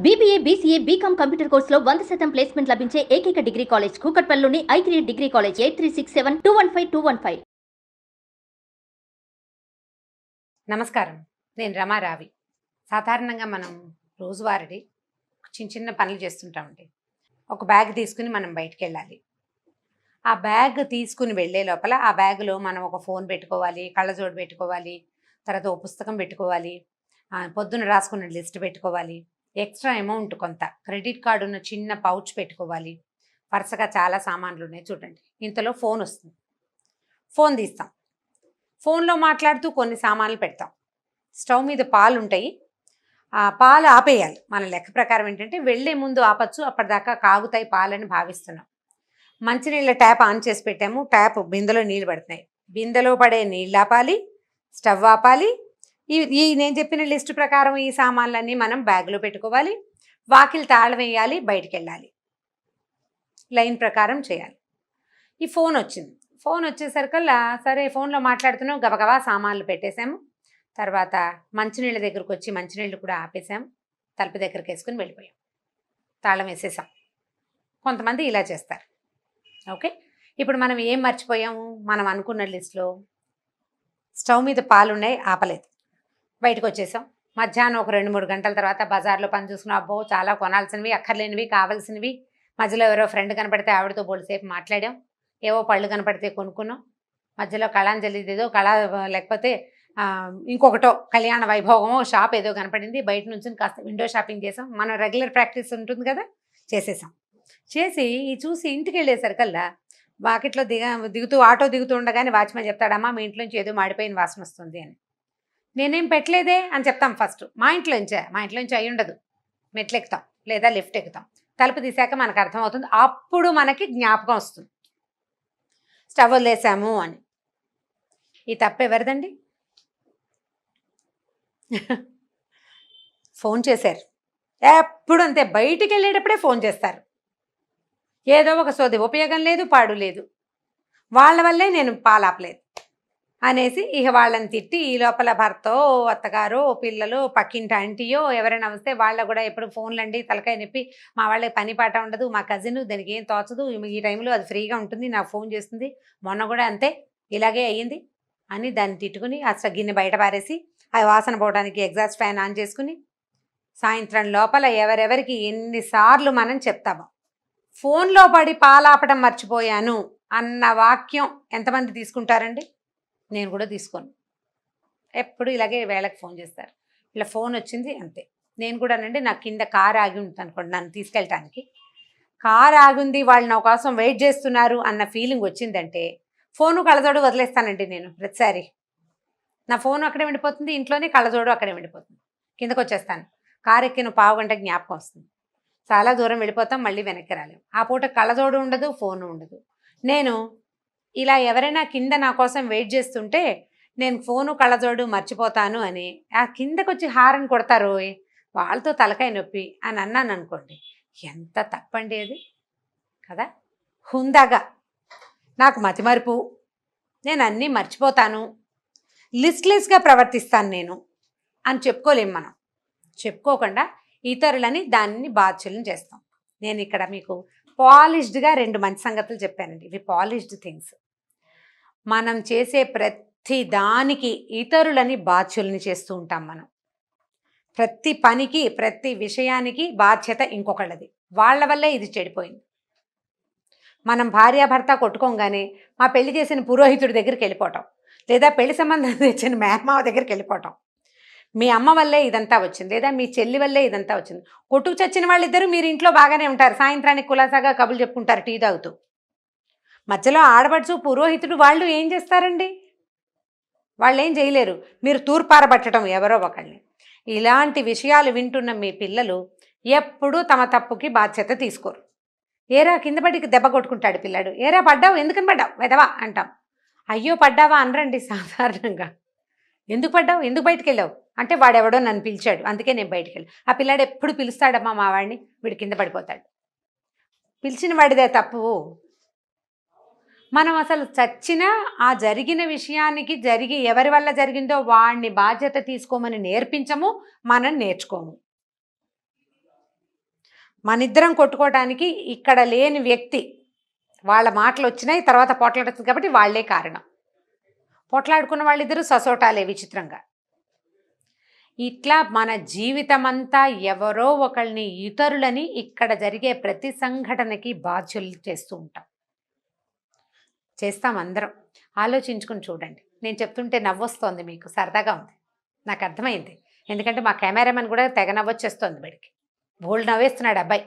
BBA, BCA, BCom computer కోర్సులో 100% placement లభించే ఏకైక డిగ్రీ కాలేజ్ కూకట్పల్లిలోని I3 డిగ్రీ కాలేజ్ 8367215215. నమస్కారం, నేను రమారావి. సాధారణంగా మనం రోజువారీ చిన్న చిన్న పనులు చేస్తుంటామండి. ఒక బ్యాగ్ తీసుకుని మనం బయటికి వెళ్ళాలి. ఆ బ్యాగ్ తీసుకుని వెళ్ళే లోపల ఆ బ్యాగ్లో మనం ఒక ఫోన్ పెట్టుకోవాలి, కళ్ళజోడు పెట్టుకోవాలి, తర్వాత ఒక పుస్తకం పెట్టుకోవాలి, పొద్దున్న రాసుకున్న లిస్ట్ పెట్టుకోవాలి, ఎక్స్ట్రా అమౌంట్ కొంత, క్రెడిట్ కార్డు ఉన్న చిన్న పౌచ్ పెట్టుకోవాలి. వరుసగా చాలా సామాన్లు ఉన్నాయి చూడండి. ఇంతలో ఫోన్ వస్తుంది, ఫోన్ తీస్తాం, ఫోన్లో మాట్లాడుతూ కొన్ని సామాన్లు పెడతాం. స్టవ్ మీద పాలు ఉంటాయి, ఆ పాలు ఆపేయాలి. మన లెక్క ప్రకారం ఏంటంటే వెళ్ళే ముందు ఆపచ్చు, అప్పటిదాకా కాగుతాయి పాలని భావిస్తున్నాం. మంచినీళ్ళ ట్యాప్ ఆన్ చేసి పెట్టాము, ట్యాప్ బిందెలో నీళ్ళు పడుతున్నాయి, బిందెలో పడే నీళ్ళు ఆపాలి, స్టవ్ ఆపాలి. ఈ నేను చెప్పిన లిస్ట్ ప్రకారం ఈ సామాన్లన్నీ మనం బ్యాగ్లో పెట్టుకోవాలి. వాకిలి తాళం వేయాలి, బయటికి వెళ్ళాలి. లైన్ ప్రకారం చేయాలి. ఈ ఫోన్ వచ్చింది, ఫోన్ వచ్చేసరికల్లా సరే ఫోన్లో మాట్లాడుతున్నాం, గబగబా సామాన్లు పెట్టేశాము. తర్వాత మంచినీళ్ళ దగ్గరకు వచ్చి మంచినీళ్ళు కూడా ఆపేసాము, తలుపు దగ్గరికి వేసుకుని వెళ్ళిపోయాం, తాళం వేసేసాం. కొంతమంది ఇలా చేస్తారు. ఓకే, ఇప్పుడు మనం ఏం మర్చిపోయాము? మనం అనుకున్న లిస్ట్లో స్టవ్ మీద పాలు ఉన్నాయి, ఆపలేదు, బయటకు వచ్చేసాం. మధ్యాహ్నం ఒక 2-3 గంటల తర్వాత బజార్లో పని చూసుకున్నాం. అబ్బో చాలా కొనాల్సినవి, అక్కర్లేనివి, కావాల్సినవి. మధ్యలో ఎవరో ఫ్రెండ్ కనపడితే ఆవిడతో బోల్సేపు మాట్లాడాం, ఏవో పళ్ళు కనపడితే కొనుక్కున్నాం. మధ్యలో కళాంజలి ఏదో లేకపోతే ఇంకొకటో కళ్యాణ వైభోగమో షాప్ ఏదో కనపడింది, బయట నుంచి కాస్త విండో షాపింగ్ చేసాం. మనం రెగ్యులర్ ప్రాక్టీస్ ఉంటుంది కదా, చేసేసాం. చేసి చూసి ఇంటికి వెళ్ళేసరికల్లా వాకిట్లో దిగుతూ ఆటో దిగుతూ ఉండగానే వాచ్మెన్ చెప్తాడమ్మా మీ ఇంట్లోంచి ఏదో మాడిపోయిన వాసన వస్తుంది అని. నేనేం పెట్టలేదే అని చెప్తాం ఫస్ట్. మా ఇంట్లోంచి అయి ఉండదు. మెట్లు ఎక్కుతాం లేదా లిఫ్ట్ ఎక్కుతాం, తలుపు తీసాక మనకు అర్థమవుతుంది, అప్పుడు మనకి జ్ఞాపకం వస్తుంది స్టవ్ వదిలేసాము అని. ఈ తప్పు ఎవరిదండి? ఫోన్ చేశారు, ఎప్పుడు అంతే, బయటికి వెళ్ళేటప్పుడే ఫోన్ చేస్తారు. ఏదో ఒక సోది, ఉపయోగం లేదు, పాడు లేదు, వాళ్ళ వల్లే నేను పాలాపలేదు అనేసి ఇక వాళ్ళని తిట్టి, ఈ లోపల భర్తో, అత్తగారో, పిల్లలు, పక్కింటి ఆంటీయో ఎవరైనా వస్తే వాళ్ళ కూడా ఎప్పుడు ఫోన్లండి తలకాయ నొప్పి, మా వాళ్ళకి పని పాట ఉండదు, మా కజిన్ దానికి ఏం తోచదు, ఈ టైంలో అది ఫ్రీగా ఉంటుంది, నాకు ఫోన్ చేస్తుంది, మొన్న కూడా అంతే ఇలాగే అయ్యింది అని దాన్ని తిట్టుకుని అసలు గిన్నె బయట పారేసి ఆ వాసన పోవడానికి ఎగ్జాస్ట్ ఫ్యాన్ ఆన్ చేసుకుని సాయంత్రం లోపల ఎవరెవరికి ఎన్నిసార్లు మనం చెప్తామో. ఫోన్లో పడి పాలాపడం మర్చిపోయాను అన్న వాక్యం ఎంతమంది తీసుకుంటారండి? నేను కూడా తీసుకోను. ఎప్పుడు ఇలాగే వేళకి ఫోన్ చేస్తారు, ఇలా ఫోన్ వచ్చింది అంతే. నేను కూడానండి, నాకు కింద కారు ఆగి ఉంటుంది అనుకోండి, నన్ను తీసుకెళ్ళటానికి కారు ఆగింది, వాళ్ళు నా కోసం వెయిట్ చేస్తున్నారు అన్న ఫీలింగ్ వచ్చిందంటే ఫోను కళ్ళజోడు వదిలేస్తానండి. నేను ప్రతిసారి నా ఫోను అక్కడే ఉండిపోతుంది, ఇంట్లోనే కళ్ళజోడు అక్కడే ఉండిపోతుంది, కిందకు వచ్చేస్తాను. కారు ఎక్కిన పావు గంట జ్ఞాపకం వస్తుంది, చాలా దూరం వెళ్ళిపోతాం, మళ్ళీ వెనక్కి రాలేము. ఆ పూట కళ్ళజోడు ఉండదు, ఫోను ఉండదు. నేను ఇలా ఎవరైనా కింద నా కోసం వెయిట్ చేస్తుంటే నేను ఫోను కళ్ళజోడు మర్చిపోతాను అని ఆ కిందకు వచ్చి హారన్ కొడతారు, వాళ్ళతో తలకాయ నొప్పి అని అన్నాను అనుకోండి, ఎంత తప్పండి అది కదా. హుందాగా నాకు మతిమరుపు, నేను అన్నీ మర్చిపోతాను, లిస్ట్లెస్గా ప్రవర్తిస్తాను నేను అని చెప్పుకోలేం. మనం చెప్పుకోకుండా ఇతరులని దాన్ని బాధ్యులను చేస్తాం. నేను ఇక్కడ మీకు పాలిష్డ్గా 2 మంచి సంగతులు చెప్పానండి. ఇవి పాలిష్డ్ థింగ్స్. మనం చేసే ప్రతి దానికి ఇతరులని బాధ్యులని చేస్తూ ఉంటాం. మనం ప్రతి పనికి, ప్రతి విషయానికి బాధ్యత ఇంకొకళ్ళది, వాళ్ళ వల్లే ఇది చెడిపోయింది. మనం భార్యాభర్త కొట్టుకోగానే మా పెళ్లి చేసిన పురోహితుడి దగ్గరికి వెళ్ళిపోవటం, లేదా పెళ్లి సంబంధం తెచ్చిన మేనమావ దగ్గరికి వెళ్ళిపోవటం, మీ అమ్మ వల్లే ఇదంతా వచ్చింది, లేదా మీ చెల్లి వల్లే ఇదంతా వచ్చింది. కొట్టుకు చచ్చిన వాళ్ళిద్దరూ మీరు ఇంట్లో బాగానే ఉంటారు, సాయంత్రానికి కులాసాగా కబులు చెప్పుకుంటారు టీ తాగుతూ. మధ్యలో ఆడపడుచు, పురోహితుడు వాళ్ళు ఏం చేస్తారండి? వాళ్ళు ఏం చేయలేరు, మీరు తూర్పారబట్టడం ఎవరో ఒకళ్ళని. ఇలాంటి విషయాలు వింటున్న మీ పిల్లలు ఎప్పుడూ తమ తప్పుకి బాధ్యత తీసుకోరు. ఏరా కింద పడికి దెబ్బ కొట్టుకుంటాడు పిల్లాడు, ఏరా పడ్డావు, ఎందుకని పడ్డావు వెదవా అంటాం. అయ్యో పడ్డావా అనరండి సాధారణంగా. ఎందుకు పడ్డావు, ఎందుకు బయటికి వెళ్ళావు అంటే వాడెవడో నన్ను పిలిచాడు అందుకే నేను బయటికి వెళ్ళాను. ఆ పిల్లాడు ఎప్పుడు పిలుస్తాడమ్మా మా వాడిని, వీడు కింద పడిపోతాడు. పిలిచిన వాడిదే తప్పు. మనం అసలు చచ్చినా ఆ జరిగిన విషయానికి ఎవరి వల్ల జరిగిందో వాడిని బాధ్యత తీసుకోమని నేర్పించము, మనం నేర్చుకోము. మనిద్దరం కొట్టుకోవడానికి ఇక్కడ లేని వ్యక్తి వాళ్ళ మాటలు వచ్చినాయి, తర్వాత పోట్లాడుతుంది కాబట్టి వాళ్ళే కారణం. పోట్లాడుకున్న వాళ్ళిద్దరూ ససోటాలే విచిత్రంగా. ఇట్లా మన జీవితమంతా ఎవరో ఒకళ్ళని, ఇతరులని ఇక్కడ జరిగే ప్రతి సంఘటనకి బాధ్యులు చేస్తూ ఉంటాం. చేస్తాం అందరం. ఆలోచించుకుని చూడండి. నేను చెప్తుంటే నవ్వొస్తోంది, మీకు సరదాగా ఉంది, నాకు అర్థమైంది. ఎందుకంటే మా కెమెరామెన్ కూడా తెగ నవ్వొచ్చేస్తోంది బడికి, బోల్డ్ నవ్వేస్తున్నాడు అబ్బాయి.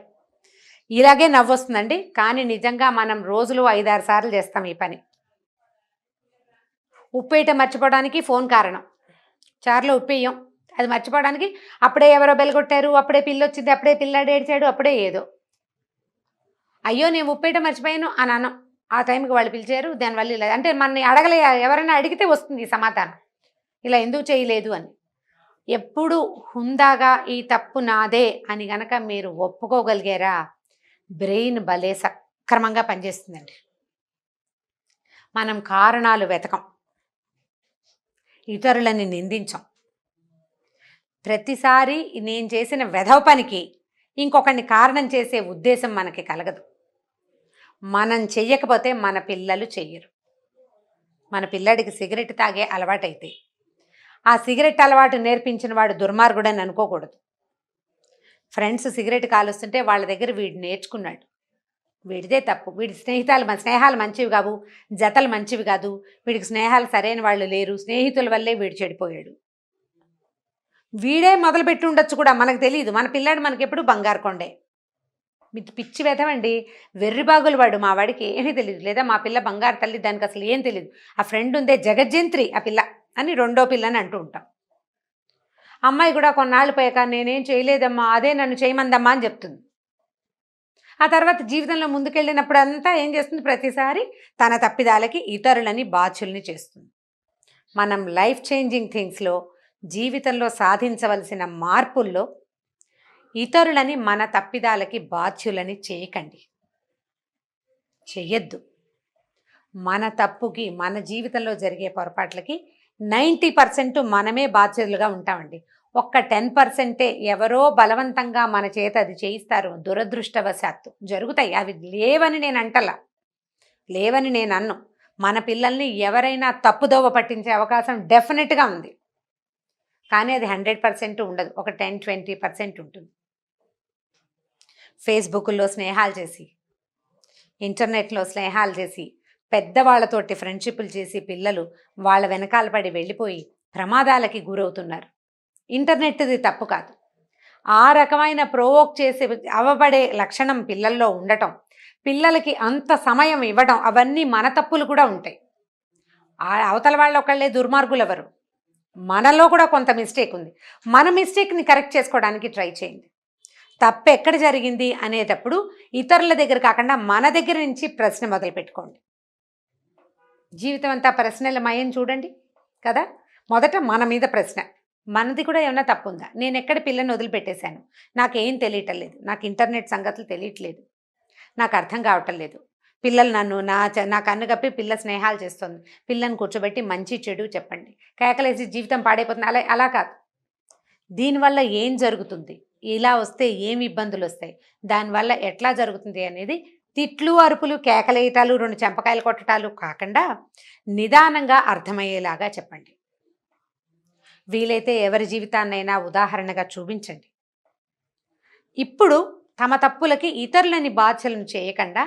ఇలాగే నవ్వొస్తుందండి, కానీ నిజంగా మనం రోజులు 5-6 సార్లు చేస్తాం ఈ పని. ఉప్పేయటం మర్చిపోవడానికి ఫోన్ కారణం. చారులో ఉప్పేయం, అది మర్చిపోవడానికి అప్పుడే ఎవరో బెలగొట్టారు, అప్పుడే పిల్ల వచ్చింది, అప్పుడే పిల్లాడు ఏడ్చాడు, అప్పుడే ఏదో. అయ్యో నేను ఉప్పేయటం మర్చిపోయాను అని అనం. ఆ టైంకి వాళ్ళు పిలిచారు, దానివల్ల ఇలా అంటే మనని అడగలే, ఎవరైనా అడిగితే వస్తుంది ఈ సమాధానం, ఇలా ఎందుకు చేయలేదు అని. ఎప్పుడు హుందాగా ఈ తప్పు నాదే అని గనక మీరు ఒప్పుకోగలిగారా, బ్రెయిన్ భలే సక్రమంగా పనిచేస్తుందండి. మనం కారణాలు వెతకం, ఇతరులని నిందించం. ప్రతిసారి నేను చేసిన వెధవ పనికి ఇంకొకరిని కారణం చేసే ఉద్దేశం మనకి కలగదు. మనం చెయ్యకపోతే మన పిల్లలు చెయ్యరు. మన పిల్లాడికి సిగరెట్ తాగే అలవాటైతే ఆ సిగరెట్ అలవాటు నేర్పించిన వాడు దుర్మార్గుడని అనుకోకూడదు. ఫ్రెండ్స్ సిగరెట్ కాలుస్తుంటే వాళ్ళ దగ్గర వీడు నేర్చుకున్నాడు, వీడిదే తప్పు, వీడి స్నేహాలు మంచివి కావు, జతలు మంచివి కాదు, వీడికి స్నేహాలు సరైన వాళ్ళు లేరు, స్నేహితుల వల్లే వీడు చెడిపోయాడు. వీడే మొదలుపెట్టి ఉండొచ్చు కూడా, మనకు తెలియదు. మన పిల్లాడు మనకెప్పుడు బంగారు కొండే. పిచ్చి వెధవండి, వెర్రిబాగులు వాడు. మా వాడికి ఏమీ తెలియదు, లేదా మా పిల్ల బంగారు తల్లి, దానికి అసలు ఏం తెలియదు. ఆ ఫ్రెండ్ ఉందే జగజ్జంత్రి ఆ పిల్ల అని రెండో పిల్లని అంటూ ఉంటాం. అమ్మాయి కూడా కొన్నాళ్ళు పోయాక నేనేం చేయలేదమ్మా, అదే నన్ను చేయమందమ్మా అని చెప్తుంది. ఆ తర్వాత జీవితంలో ముందుకెళ్ళినప్పుడు అంతా ఏం చేస్తుంది, ప్రతిసారి తన తప్పిదాలకి ఇతరులని బాధ్యుల్ని చేస్తుంది. మనం లైఫ్ చేంజింగ్ థింగ్స్లో, జీవితంలో సాధించవలసిన మార్పుల్లో ఇతరులని మన తప్పిదాలకి బాధ్యులని చేయకండి, చెయ్యొద్దు. మన తప్పుకి, మన జీవితంలో జరిగే పొరపాట్లకి 90% మనమే బాధ్యులుగా ఉంటామండి. ఒక్క 10% ఎవరో బలవంతంగా మన చేత అది చేయిస్తారు. దురదృష్టవశాత్తు జరుగుతాయి, అవి లేవని నేను అంటలా, లేవని నేను అన్ను. మన పిల్లల్ని ఎవరైనా తప్పుదోవ పట్టించే అవకాశం డెఫినెట్గా ఉంది, కానీ అది 100% ఉండదు, ఒక 10-20% ఉంటుంది. ఫేస్బుక్లో స్నేహాలు చేసి, ఇంటర్నెట్లో స్నేహాలు చేసి, పెద్దవాళ్లతోటి ఫ్రెండ్షిప్లు చేసి పిల్లలు వాళ్ళ వెనకాల పడి వెళ్ళిపోయి ప్రమాదాలకి గురవుతున్నారు. ఇంటర్నెట్ది తప్పు కాదు, ఆ రకమైన ప్రోవోక్ చేసి అవబడే లక్షణం పిల్లల్లో ఉండటం, పిల్లలకి అంత సమయం ఇవ్వడం, అవన్నీ మన తప్పులు కూడా ఉంటాయి. అవతల వాళ్ళు ఒకళ్ళే దుర్మార్గులు ఎవరు, మనలో కూడా కొంత మిస్టేక్ ఉంది. మన మిస్టేక్ని కరెక్ట్ చేసుకోవడానికి ట్రై చేయండి. తప్పు ఎక్కడ జరిగింది అనేటప్పుడు ఇతరుల దగ్గర కాకుండా మన దగ్గర నుంచి ప్రశ్న మొదలు పెట్టుకోండి. జీవితం అంతా ప్రశ్నలమయం చూడండి కదా. మొదట మన మీద ప్రశ్న, మనది కూడా ఏమైనా తప్పు ఉందా, నేను ఎక్కడ పిల్లని వదిలిపెట్టేశాను, నాకేం తెలియటం లేదు, నాకు ఇంటర్నెట్ సంగతులు తెలియట్లేదు, నాకు అర్థం కావటం లేదు, పిల్లలు నన్ను నా కన్ను కప్పి పిల్ల స్నేహాలు చేస్తుంది, పిల్లని కూర్చోబెట్టి మంచి చెడు చెప్పండి, కేకలేసి జీవితం పాడైపోతుంది, అలా కాదు. దీనివల్ల ఏం జరుగుతుంది, ఇలా వస్తే ఏమి ఇబ్బందులు వస్తాయి, దానివల్ల ఎట్లా జరుగుతుంది అనేది తిట్లు, అరుపులు, కేకలేయటాలు, 2 చెంపకాయలు కొట్టటాలు కాకుండా నిదానంగా అర్థమయ్యేలాగా చెప్పండి. వీలైతే ఎవరి జీవితాన్నైనా ఉదాహరణగా చూపించండి. ఇప్పుడు తమ తప్పులకి ఇతరులని బాధ్యులను చేయకుండా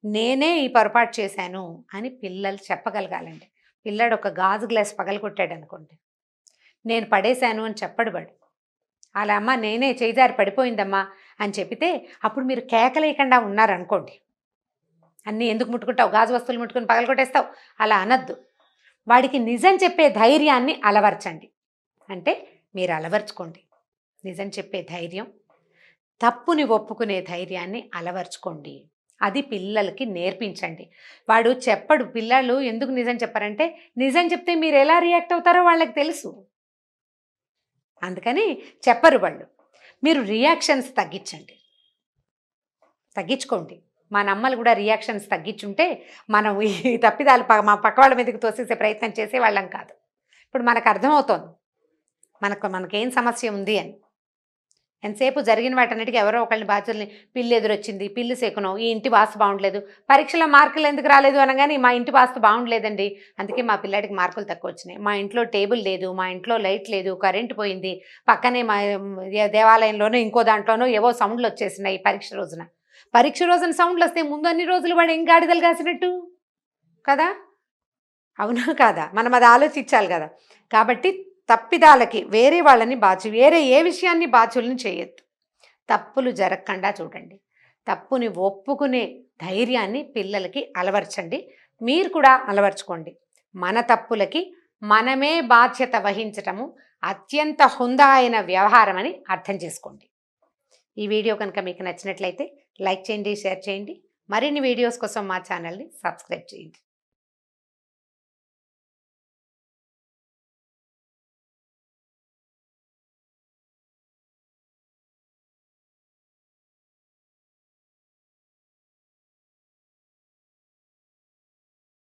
నేనే ఈ పొరపాటు చేశాను అని పిల్లలు చెప్పగలగాలండి. పిల్లాడు ఒక గాజు గ్లాస్ పగలగొట్టాడు అనుకోండి, నేను పడేశాను అని చెప్పడు వాడు. అలా అమ్మ నేనే చేజారి పడిపోయిందమ్మా అని చెప్పితే అప్పుడు మీరు కేకలేయకుండా ఉన్నారనుకోండి, అన్నీ ఎందుకు ముట్టుకుంటావు, గాజు వస్తువులు ముట్టుకుని పగలగొట్టేస్తావు అలా అనద్దు. వాడికి నిజం చెప్పే ధైర్యాన్ని అలవర్చండి. అంటే మీరు అలవర్చుకోండి, నిజం చెప్పే ధైర్యం, తప్పుని ఒప్పుకునే ధైర్యాన్ని అలవర్చుకోండి. అది పిల్లలకి నేర్పించండి. వాడు చెప్పడు, పిల్లలు ఎందుకు నిజం చెప్పారంటే నిజం చెప్తే మీరు ఎలా రియాక్ట్ అవుతారో వాళ్ళకి తెలుసు, అందుకని చెప్పరు వాళ్ళు. మీరు రియాక్షన్స్ తగ్గించుకోండి. మా నమ్మలు కూడా రియాక్షన్స్ తగ్గించుంటే మనం ఈ తప్పిదాలు మా పక్క వాళ్ళ మీదకి తోసేసే ప్రయత్నం చేసేవాళ్ళం కాదు. ఇప్పుడు మనకు అర్థమవుతోంది మనకేం సమస్య ఉంది అని. ఎంతసేపు జరిగిన వాటన్నిటికీ ఎవరో ఒకళ్ళని బాధ్యుల్ని పిల్లి ఎదురొచ్చింది, పిల్లి శకునం, ఈ ఇంటి వాస్తు బాగుండలేదు, పరీక్షలో మార్కులు ఎందుకు రాలేదు అనగానే మా ఇంటి వాస్తు బాగుండలేదండి, అందుకే మా పిల్లాడికి మార్కులు తక్కువ వచ్చినాయి, మా ఇంట్లో టేబుల్ లేదు, మా ఇంట్లో లైట్ లేదు, కరెంటు పోయింది, పక్కనే మా దేవాలయంలోనో ఇంకో దాంట్లోనో ఏవో సౌండ్లు వచ్చేసినాయి పరీక్ష రోజున సౌండ్లు వస్తే ముందు అన్ని రోజులు వాడు ఏం గాడిదలు కాసినట్టు కదా, అవునా కాదా, మనం అది ఆలోచించాలి కదా. కాబట్టి తప్పిదాలకి వేరే వాళ్ళని వేరే ఏ విషయాన్ని బాధ్యులను చేయొద్దు. తప్పులు జరగకుండా చూడండి. తప్పుని ఒప్పుకునే ధైర్యాన్ని పిల్లలకి అలవర్చండి. మీరు కూడా అలవర్చుకోండి. మన తప్పులకి మనమే బాధ్యత వహించటము అత్యంత హుందా అయిన వ్యవహారం అని అర్థం చేసుకోండి. ఈ వీడియో కనుక మీకు నచ్చినట్లయితే లైక్ చేయండి, షేర్ చేయండి. మరిన్ని వీడియోస్ కోసం మా ఛానల్ని సబ్స్క్రైబ్ చేయండి.